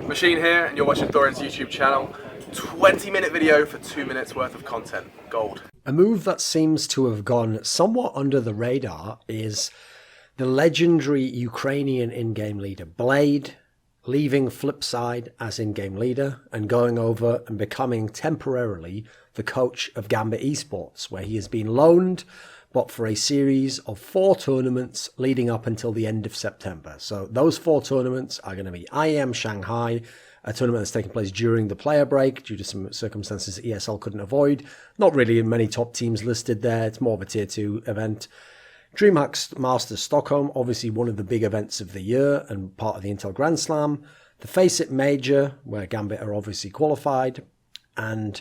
Machine here, and you're watching Thorin's YouTube channel. 20-minute video for 2 minutes worth of content. Gold. A move that seems to have gone somewhat under the radar is the legendary Ukrainian in-game leader B1ad3 leaving Flipside as in-game leader and going over and becoming temporarily the coach of Gambit esports, where he has been loaned but for a series of 4 tournaments leading up until the end of September. So those 4 tournaments are going to be IEM Shanghai, a tournament that's taking place during the player break due to some circumstances ESL couldn't avoid. Not really many top teams listed there. It's more of a tier 2 event. DreamHack Masters Stockholm, obviously one of the big events of the year and part of the Intel Grand Slam. The FaceIt Major, where Gambit are obviously qualified. And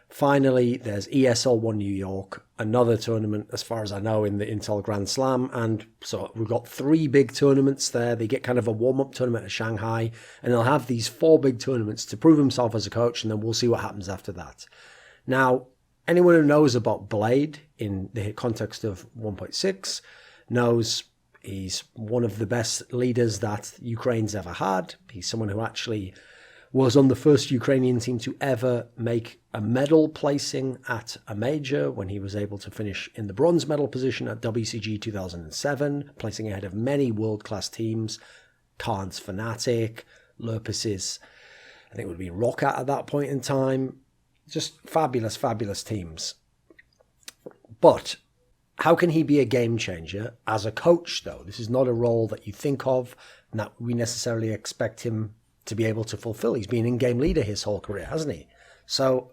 finally, there's ESL 1 New York, another tournament, as far as I know, in the Intel Grand Slam. And so we've got 3 big tournaments there. They get kind of a warm-up tournament at Shanghai, and they'll have these 4 big tournaments to prove himself as a coach, and then we'll see what happens after that. Now, anyone who knows about B1ad3 in the context of 1.6 knows he's one of the best leaders that Ukraine's ever had. He's someone who actually was on the first Ukrainian team to ever make a medal placing at a major when he was able to finish in the bronze medal position at WCG 2007, placing ahead of many world-class teams. Khan's Fnatic, Lurpus's, I think it would be Roccat at that point in time. Just fabulous, fabulous teams. But how can he be a game changer as a coach, though? This is not a role that you think of and that we necessarily expect him to be able to fulfill. He's been in-game leader his whole career, hasn't he? So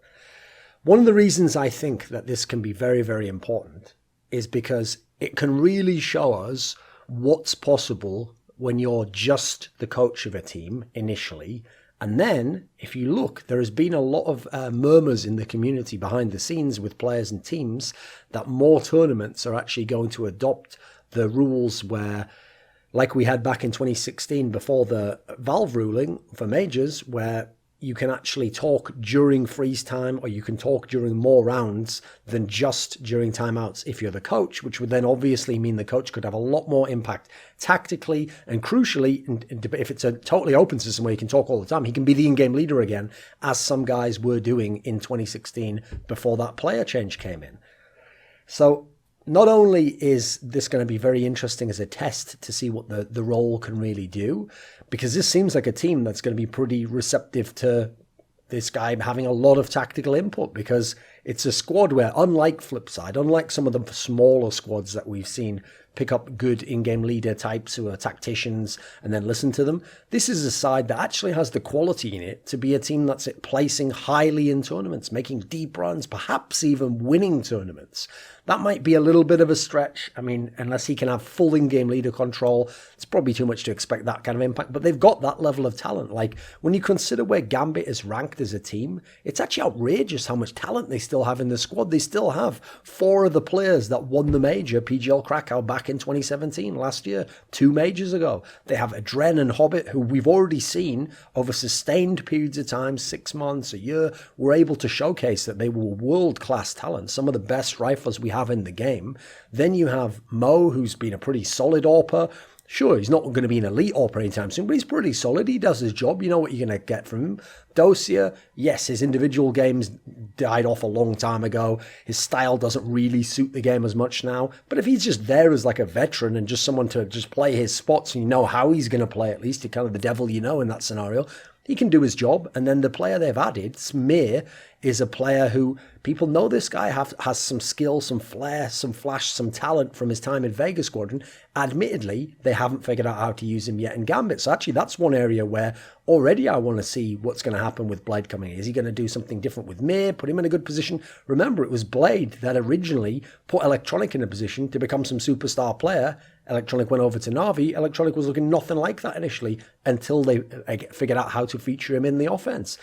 one of the reasons I think that this can be very, very important is because it can really show us what's possible when you're just the coach of a team initially. And then, if you look, there has been a lot of murmurs in the community behind the scenes with players and teams that more tournaments are actually going to adopt the rules where, like we had back in 2016 before the Valve ruling for majors, where you can actually talk during freeze time or you can talk during more rounds than just during timeouts if you're the coach, which would then obviously mean the coach could have a lot more impact tactically and crucially. If it's a totally open system where you can talk all the time, he can be the in-game leader again, as some guys were doing in 2016 before that player change came in. So not only is this going to be very interesting as a test to see what the role can really do, because this seems like a team that's going to be pretty receptive to this guy having a lot of tactical input, because it's a squad where, unlike Flipside, unlike some of the smaller squads that we've seen pick up good in-game leader types who are tacticians and then listen to them, this is a side that actually has the quality in it to be a team that's placing highly in tournaments, making deep runs, perhaps even winning tournaments. That might be a little bit of a stretch. I mean, unless he can have full in-game leader control, it's probably too much to expect that kind of impact. But they've got that level of talent. Like, when you consider where Gambit is ranked as a team, it's actually outrageous how much talent they still have in the squad. They still have 4 of the players that won the major, PGL Krakow, back in 2017, last year, 2 majors ago. They have Adren and Hobbit, who we've already seen over sustained periods of time, 6 months, a year, were able to showcase that they were world-class talent, some of the best riflers we have in the game. Then you have Mo, who's been a pretty solid AWPer. Sure, he's not going to be an elite AWPer anytime soon, but he's pretty solid. He does his job. You know what you're going to get from him. Dosia, yes, his individual games died off a long time ago. His style doesn't really suit the game as much now. But if he's just there as like a veteran and just someone to just play his spots and you know how he's going to play, at least you're kind of the devil you know in that scenario, he can do his job. And then the player they've added, Smear, is a player who people know this guy has some skill, some flair, some flash, some talent from his time in Vegas Squadron. Admittedly, they haven't figured out how to use him yet in Gambit. So actually, that's one area where already I want to see what's going to happen with B1ad3 coming in. Is he going to do something different with Mir, put him in a good position? Remember, it was B1ad3 that originally put Electronic in a position to become some superstar player. Electronic went over to Na'Vi. Electronic was looking nothing like that initially until they figured out how to feature him in the offense.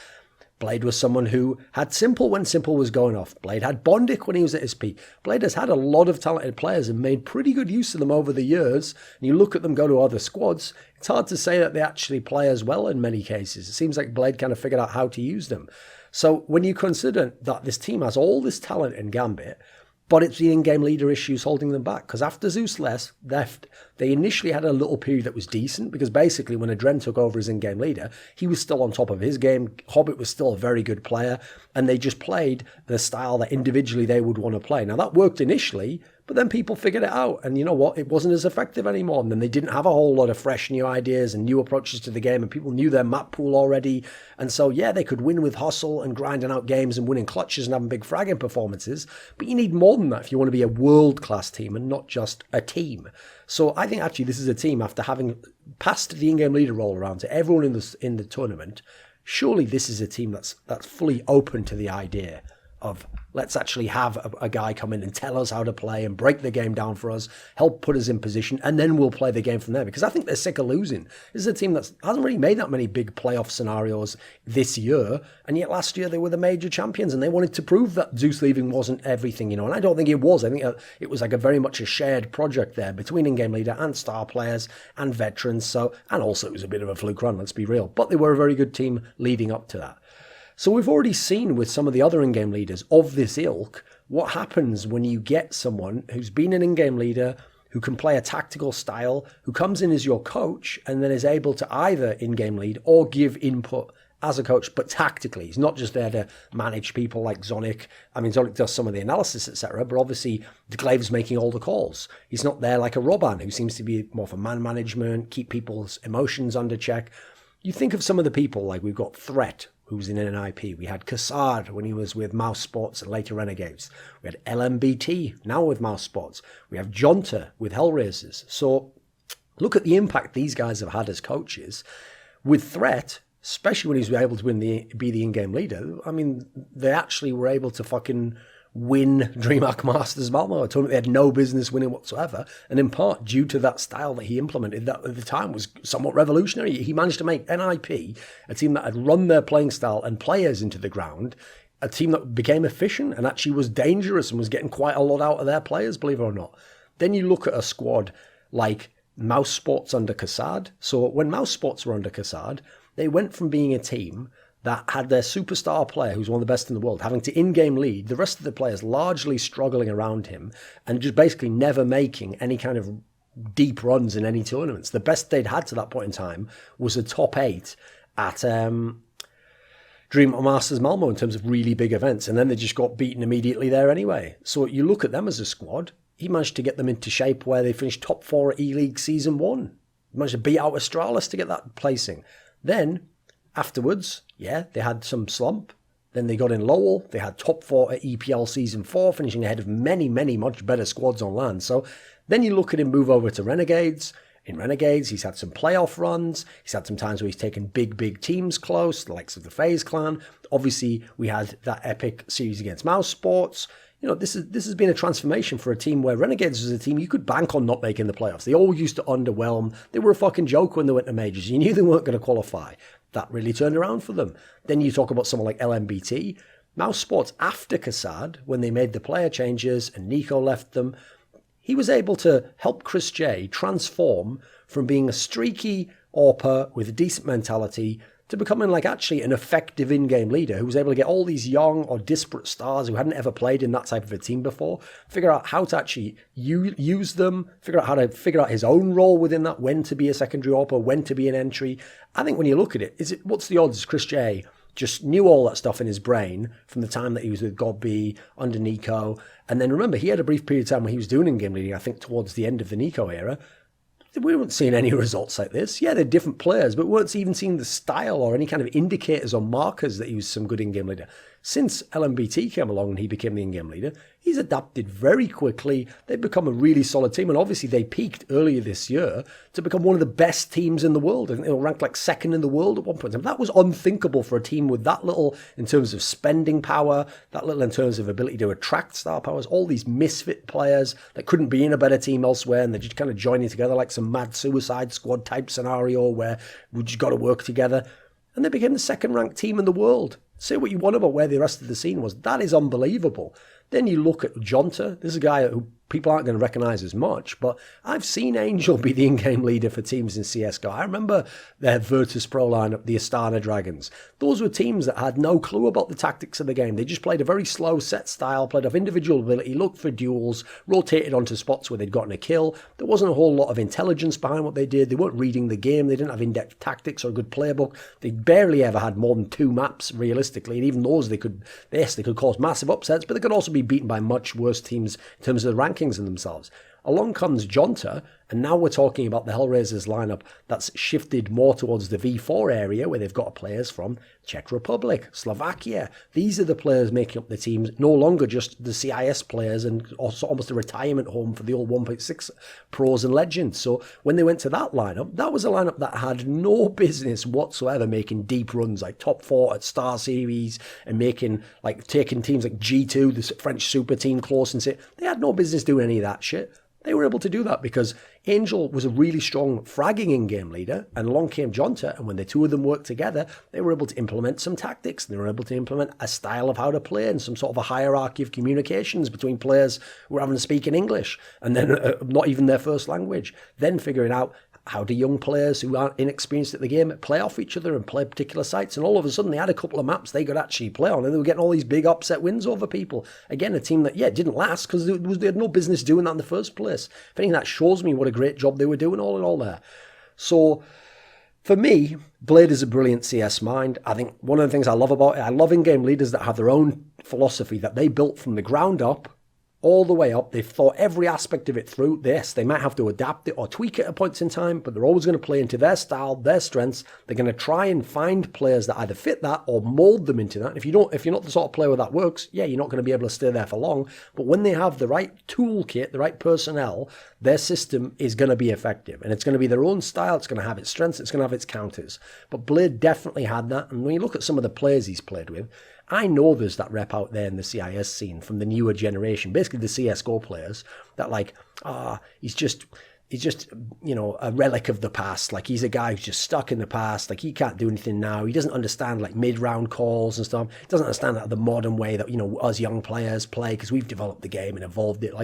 B1ad3 was someone who had Simple when Simple was going off. B1ad3 had Bondic when he was at his peak. B1ad3 has had a lot of talented players and made pretty good use of them over the years. And you look at them go to other squads, it's hard to say that they actually play as well in many cases. It seems like B1ad3 kind of figured out how to use them. So when you consider that this team has all this talent in Gambit, But it's the in-game leader issues holding them back. Because after Zeus left, they initially had a little period that was decent. Because basically, when Adren took over as in-game leader, he was still on top of his game. Hobbit was still a very good player. And they just played the style that individually they would want to play. Now, that worked initially, but then people figured it out. And you know what? It wasn't as effective anymore. And then they didn't have a whole lot of fresh new ideas and new approaches to the game. And people knew their map pool already. And so, yeah, they could win with hustle and grinding out games and winning clutches and having big fragging performances. But you need more than that if you want to be a world-class team and not just a team. So I think actually this is a team, after having passed the in-game leader role around to everyone in the tournament, surely this is a team that's fully open to the idea of let's actually have a guy come in and tell us how to play and break the game down for us, help put us in position, and then we'll play the game from there. Because I think they're sick of losing. This is a team that hasn't really made that many big playoff scenarios this year, and yet last year they were the major champions, and they wanted to prove that Zeus leaving wasn't everything, and I don't think it was. I think it was like a very much a shared project there between in-game leader and star players and veterans. And also it was a bit of a fluke run, let's be real. But they were a very good team leading up to that. So we've already seen with some of the other in-game leaders of this ilk what happens when you get someone who's been an in-game leader, who can play a tactical style, who comes in as your coach and then is able to either in-game lead or give input as a coach, but tactically. He's not just there to manage people like Zonic. I mean, Zonic does some of the analysis, etc., but obviously Glaive's making all the calls. He's not there like a Robban, who seems to be more for man management, keep people's emotions under check. You think of some of the people, like we've got Threat, who's in NIP. We had Kassad when he was with Mouse Sports and later Renegades. We had LMBT, now with Mouse Sports. We have Jonta with Hellraisers. So look at the impact these guys have had as coaches. With Threat, especially when he's able to be the in-game leader, I mean, they actually were able to fucking win DreamHack Masters Malmo, a tournament they had no business winning whatsoever, and in part due to that style that he implemented that at the time was somewhat revolutionary. He managed to make NIP, a team that had run their playing style and players into the ground, a team that became efficient and actually was dangerous and was getting quite a lot out of their players, believe it or not. Then you look at a squad like Mouse Sports under Kassad. So when Mouse Sports were under Kassad, they went from being a team that had their superstar player, who's one of the best in the world, having to in-game lead, the rest of the players largely struggling around him and just basically never making any kind of deep runs in any tournaments. The best they'd had to that point in time was a top 8 at Dream Masters Malmo in terms of really big events, and then they just got beaten immediately there anyway. So you look at them as a squad, he managed to get them into shape where they finished top 4 at E-League Season 1. He managed to beat out Astralis to get that placing. Then afterwards, yeah, they had some slump. Then they got in Lowell. They had top 4 at EPL Season 4, finishing ahead of many, many much better squads on land. So then you look at him move over to Renegades. In Renegades, he's had some playoff runs. He's had some times where he's taken big teams close, the likes of the FaZe Clan. Obviously, we had that epic series against Mouse Sports. You know, this has been a transformation for a team where Renegades was a team you could bank on not making the playoffs. They all used to underwhelm. They were a fucking joke when they went to majors. You knew they weren't going to qualify. That really turned around for them. Then you talk about someone like LMBT. Mouse Sports, after Kassad, when they made the player changes and Nico left them, he was able to help Chris J transform from being a streaky AWPer with a decent mentality to becoming like actually an effective in-game leader who was able to get all these young or disparate stars who hadn't ever played in that type of a team before, figure out how to actually use them, figure out how to figure out his own role within that, when to be a secondary AWPer, when to be an entry. I think when you look at it, what's the odds Chris J just knew all that stuff in his brain from the time that he was with God B under Nico. And then remember, he had a brief period of time where he was doing in-game leading, I think towards the end of the Nico era. We weren't seeing any results like this. Yeah, they're different players, but we weren't even seeing the style or any kind of indicators or markers that he was some good in-game leader. Since LMBT came along and he became the in-game leader, he's adapted very quickly. They've become a really solid team, and obviously they peaked earlier this year to become one of the best teams in the world. I think they were ranked like second in the world at one point in time. That was unthinkable for a team with that little in terms of spending power, that little in terms of ability to attract star powers, all these misfit players that couldn't be in a better team elsewhere, and they're just kind of joining together like some mad Suicide Squad type scenario where we just got to work together. And they became the second ranked team in the world. Say what you want about where the rest of the scene was. That is unbelievable. Then you look at Jonta. This is a guy who people aren't going to recognize as much, but I've seen Angel be the in-game leader for teams in CSGO. I remember their Virtus Pro lineup, the Astana Dragons. Those were teams that had no clue about the tactics of the game. They just played a very slow set style, played off individual ability, looked for duels, rotated onto spots where they'd gotten a kill. There wasn't a whole lot of intelligence behind what they did. They weren't reading the game. They didn't have in-depth tactics or a good playbook. They barely ever had more than 2 maps, realistically, and even those they could cause massive upsets, but they could also be beaten by much worse teams in terms of the rankings in themselves. Along comes Jonta, and now we're talking about the Hellraisers lineup that's shifted more towards the V4 area, where they've got players from Czech Republic, Slovakia. These are the players making up the teams, no longer just the CIS players, and also almost a retirement home for the old 1.6 pros and legends. So when they went to that lineup, that was a lineup that had no business whatsoever making deep runs like top 4 at Star Series and taking teams like G2, the French super team, close and sit. They had no business doing any of that shit. They were able to do that because Angel was a really strong fragging in-game leader, and along came Jonta, and when the two of them worked together, they were able to implement some tactics. They were able to implement a style of how to play and some sort of a hierarchy of communications between players who were having to speak in English, and then not even their first language. Then figuring out how do young players who aren't inexperienced at the game play off each other and play particular sites, and all of a sudden they had a couple of maps they could actually play on, and they were getting all these big upset wins over people. Again, a team that, didn't last because they had no business doing that in the first place. If anything, that shows me what a great job they were doing all in all there. So for me, Blade is a brilliant CS mind. I think one of the things I love about it, I love in-game leaders that have their own philosophy that they built from the ground up, all the way up. They've thought every aspect of it through. Yes, they might have to adapt it or tweak it at points in time, but they're always going to play into their style, their strengths. They're going to try and find players that either fit that or mold them into that. If you're not the sort of player where that works, you're not going to be able to stay there for long. But when they have the right toolkit, the right personnel, their system is going to be effective, and it's going to be their own style. It's going to have its strengths. It's going to have its counters. But Blade definitely had that. And when you look at some of the players he's played with, I know there's that rep out there in the CIS scene from the newer generation, basically the CSGO players, that he's just, a relic of the past. Like, he's a guy who's just stuck in the past. Like, he can't do anything now. He doesn't understand, mid-round calls and stuff. He doesn't understand the modern way that, us young players play, because we've developed the game and evolved it.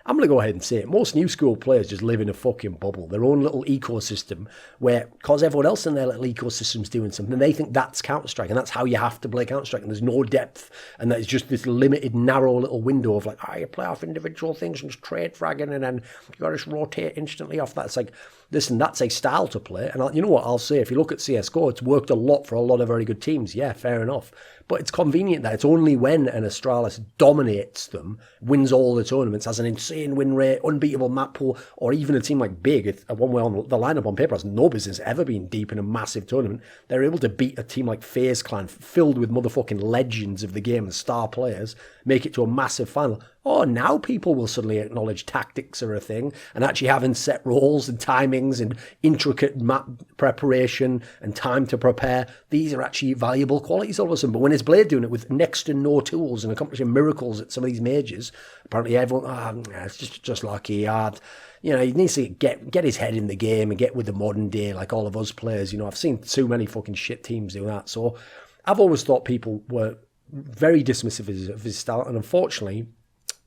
I'm going to go ahead and say it. Most new school players just live in a fucking bubble, their own little ecosystem, where, because everyone else in their little ecosystem's doing something, they think that's Counter-Strike, and that's how you have to play Counter-Strike, and there's no depth, and that it's just this limited, narrow little window of you play off individual things and just trade fragging, and then you got to just rotate instantly off that. It's listen, that's a style to play, and you know what I'll say, if you look at CSGO, it's worked a lot for a lot of very good teams, fair enough, but it's convenient that it's only when an Astralis dominates them, wins all the tournaments, has an insane win rate, unbeatable map pool, or even a team like Big, one way on the lineup on paper has no business ever being deep in a massive tournament, they're able to beat a team like FaZe Clan, filled with motherfucking legends of the game and star players, make it to a massive final. Oh, now people will suddenly acknowledge tactics are a thing, and actually having set roles and timings and intricate map preparation and time to prepare, these are actually valuable qualities all of a sudden. But when it's Blade doing it with next to no tools and accomplishing miracles at some of these majors, apparently everyone, it's just lucky. He needs to get his head in the game and get with the modern day, like all of us players. I've seen too many fucking shit teams do that. So I've always thought people were very dismissive of his style, and unfortunately,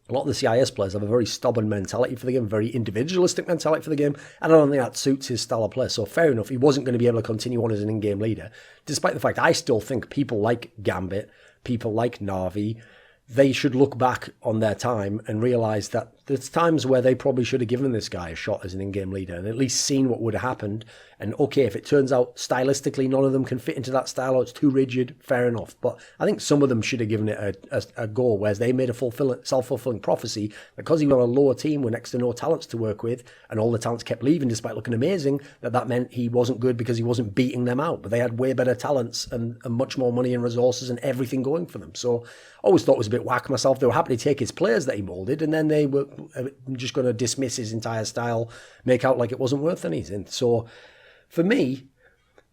a lot of the CIS players have a very stubborn mentality for the game, very individualistic mentality for the game, and I don't think that suits his style of play. So fair enough, he wasn't going to be able to continue on as an in-game leader, despite the fact I still think people like Gambit, people like Na'Vi, they should look back on their time and realise that there's times where they probably should have given this guy a shot as an in-game leader and at least seen what would have happened. And okay, if it turns out stylistically none of them can fit into that style or it's too rigid, fair enough. But I think some of them should have given it a go, whereas they made a self-fulfilling prophecy because he was on a lower team with next to no talents to work with, and all the talents kept leaving despite looking amazing, that meant he wasn't good because he wasn't beating them out. But they had way better talents and much more money and resources and everything going for them. So I always thought it was a bit whack myself. They were happy to take his players that he moulded, and then they were just going to dismiss his entire style, make out like it wasn't worth anything. So for me,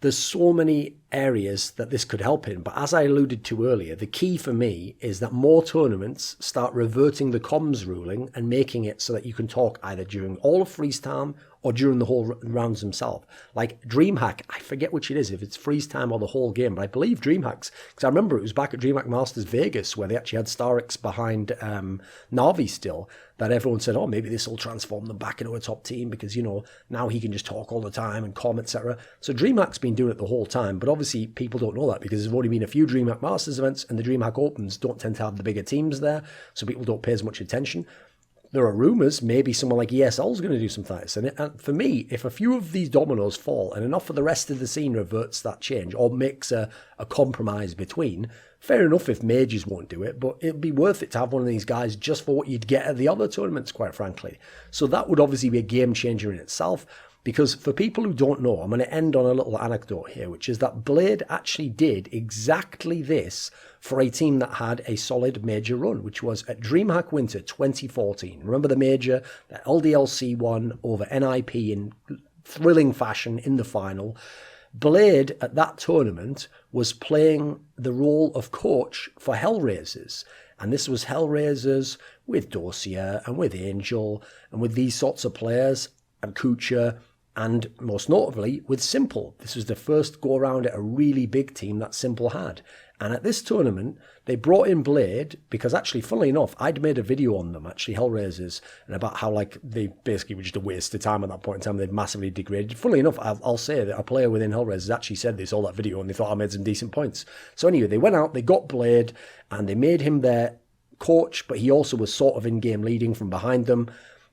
there's so many areas that this could help in, but as I alluded to earlier, the key for me is that more tournaments start reverting the comms ruling and making it so that you can talk either during all of freeze time or during the whole rounds himself. Like DreamHack, I forget which it is, if it's freeze time or the whole game, but I believe DreamHacks, because I remember it was back at DreamHack Masters Vegas where they actually had Starix behind Na'Vi still, that everyone said, oh, maybe this will transform them back into a top team because, you know, now he can just talk all the time and comment, etc. So DreamHack's been doing it the whole time, but obviously people don't know that because there's only been a few DreamHack Masters events and the DreamHack Opens don't tend to have the bigger teams there, so people don't pay as much attention. There are rumours maybe someone like ESL is going to do something like this. And for me, if a few of these dominoes fall and enough of the rest of the scene reverts that change or makes a compromise between, fair enough if Majors won't do it, but it'd be worth it to have one of these guys just for what you'd get at the other tournaments, quite frankly. So that would obviously be a game changer in itself. Because for people who don't know, I'm going to end on a little anecdote here, which is that B1ad actually did exactly this for a team that had a solid major run, which was at DreamHack Winter 2014. Remember the major that LDLC won over NIP in thrilling fashion in the final. B1ad at that tournament was playing the role of coach for Hellraisers. And this was Hellraisers with Dossier and with Angel and with these sorts of players and Kucha, and most notably with Simple. This was the first go around at a really big team that Simple had. And at this tournament, they brought in B1ad because actually, funnily enough, I'd made a video on them, actually, Hellraisers, and about how like they basically were just a waste of time at that point in time. They'd massively degraded. Funnily enough, I'll say that a player within Hellraisers actually said they saw that video and they thought I made some decent points. So anyway, they went out, they got B1ad, and they made him their coach, but he also was sort of in-game leading from behind them.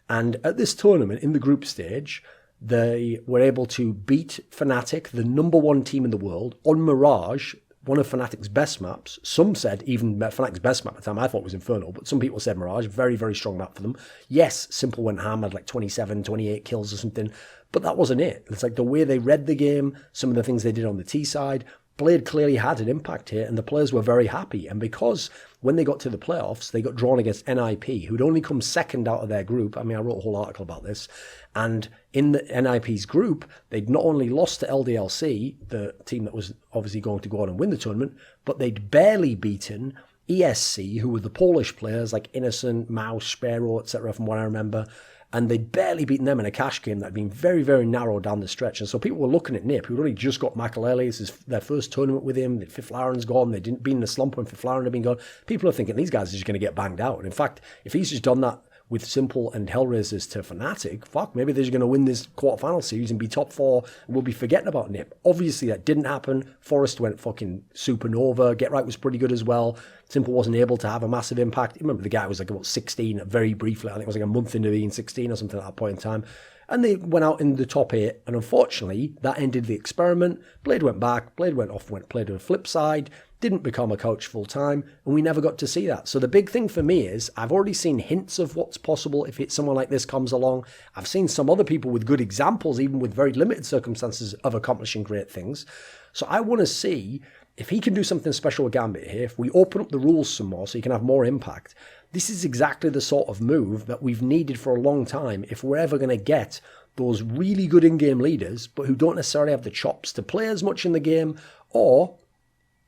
And at this tournament, in the group stage, they were able to beat Fnatic, the number one team in the world, on Mirage, one of Fnatic's best maps. Some said even Fnatic's best map at the time, I thought was Infernal, but some people said Mirage, very, very strong map for them. Yes, Simple went ham, had like 27, 28 kills or something, but that wasn't it. It's like the way they read the game, some of the things they did on the T side. B1ad clearly had an impact here, and the players were very happy. And because when they got to the playoffs, they got drawn against NIP, who'd only come second out of their group. I mean, I wrote a whole article about this. And in the NIP's group, they'd not only lost to LDLC, the team that was obviously going to go on and win the tournament, but they'd barely beaten ESC, who were the Polish players like Innocent, Mouse, Sparrow, etc., from what I remember. And they'd barely beaten them in a cash game that had been very, very narrow down the stretch. And so people were looking at Nip, who'd already just got Makalele. This is their first tournament with him. Fiflaren's gone. They didn't be in the slump when Fiflaren had been gone. People are thinking these guys are just going to get banged out. And in fact, if he's just done that with Simple and Hellraisers to Fnatic, fuck, maybe they're just going to win this quarterfinal series and be top four, and we'll be forgetting about Nip. Obviously, that didn't happen. Forest went fucking supernova. Get Right was pretty good as well. Simple wasn't able to have a massive impact. Remember, the guy was like about 16 very briefly. I think it was like a month into being 16 or something at that point in time. And they went out in the top 8, and unfortunately, that ended the experiment. B1ad went back, B1ad went off, played a flip side, didn't become a coach full time, and we never got to see that. So the big thing for me is I've already seen hints of what's possible if it's someone like this comes along. I've seen some other people with good examples, even with very limited circumstances, of accomplishing great things. So I want to see if he can do something special with Gambit here, if we open up the rules some more so he can have more impact. This is exactly the sort of move that we've needed for a long time if we're ever going to get those really good in-game leaders, but who don't necessarily have the chops to play as much in the game, or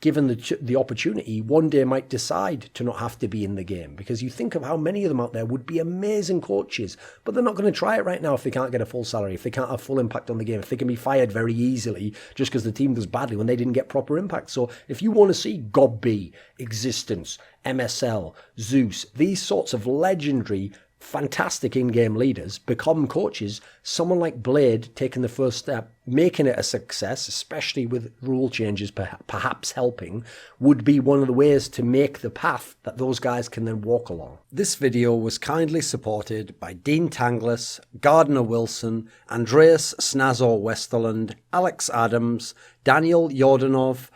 given the opportunity, one day might decide to not have to be in the game. Because you think of how many of them out there would be amazing coaches, but they're not going to try it right now if they can't get a full salary, if they can't have full impact on the game, if they can be fired very easily just because the team does badly when they didn't get proper impact. So if you want to see GobB, Existence, MSL, Zeus, these sorts of legendary fantastic in-game leaders become coaches, someone like B1ad taking the first step, making it a success, especially with rule changes perhaps helping, would be one of the ways to make the path that those guys can then walk along. This video was kindly supported by Dean Tanglis, Gardner Wilson, Andreas Snazore Westerlund, Alex Adams, Daniel Yordanov,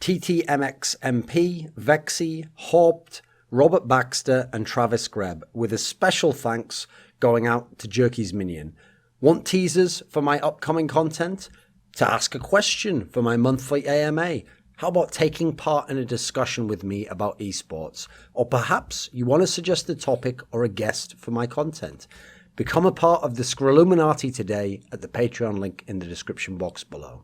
TTMXMP, VeXii, HawpT, Robert Baxter and Travis Greb, with a special thanks going out to Jerky's Minion. Want teasers for my upcoming content? To ask a question for my monthly AMA? How about taking part in a discussion with me about esports? Or perhaps you want to suggest a topic or a guest for my content? Become a part of the Scrilluminati today at the Patreon link in the description box below.